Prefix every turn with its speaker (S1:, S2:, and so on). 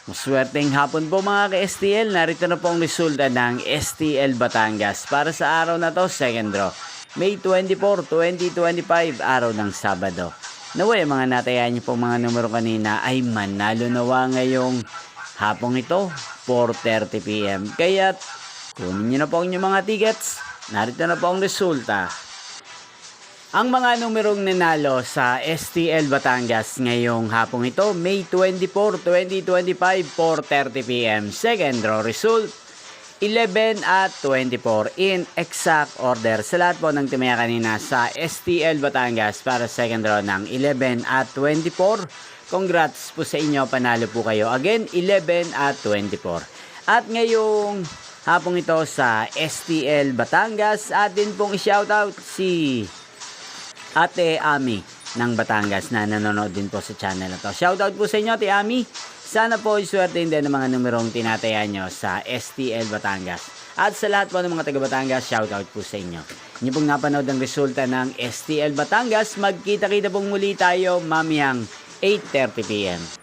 S1: Maswerteng hapon po mga ka-STL. Narito na po ang resulta ng STL Batangas para sa araw na to, second draw. May 24, 2025, araw ng Sabado. Naway, mga natayaan niyo po mga numero kanina ay manalo nawa ngayong hapong ito, 4:30 PM. Kaya kunin niyo na po ang inyong mga tickets. Narito na po ang resulta. Ang mga numerong nanalo sa STL Batangas ngayong hapong ito, May 24, 2025, 4:30 PM. Second draw result, 11 at 24 in exact order. Sa lahat po ng tumaya kanina sa STL Batangas para second draw ng 11 at 24. Congrats po sa inyo, panalo po kayo. Again, 11 at 24. At ngayong hapong ito sa STL Batangas, atin pong i-shoutout si Ate Ami ng Batangas na nanonood din po sa channel na to. Shoutout po sa inyo, Ate Ami. Sana po iswertein din ng mga numerong tinataya nyo sa STL Batangas. At sa lahat po ng mga taga Batangas, shoutout po sa inyo. Inyo pong napanood ang resulta ng STL Batangas. Magkita-kita pong muli tayo mamayang 8:30 PM.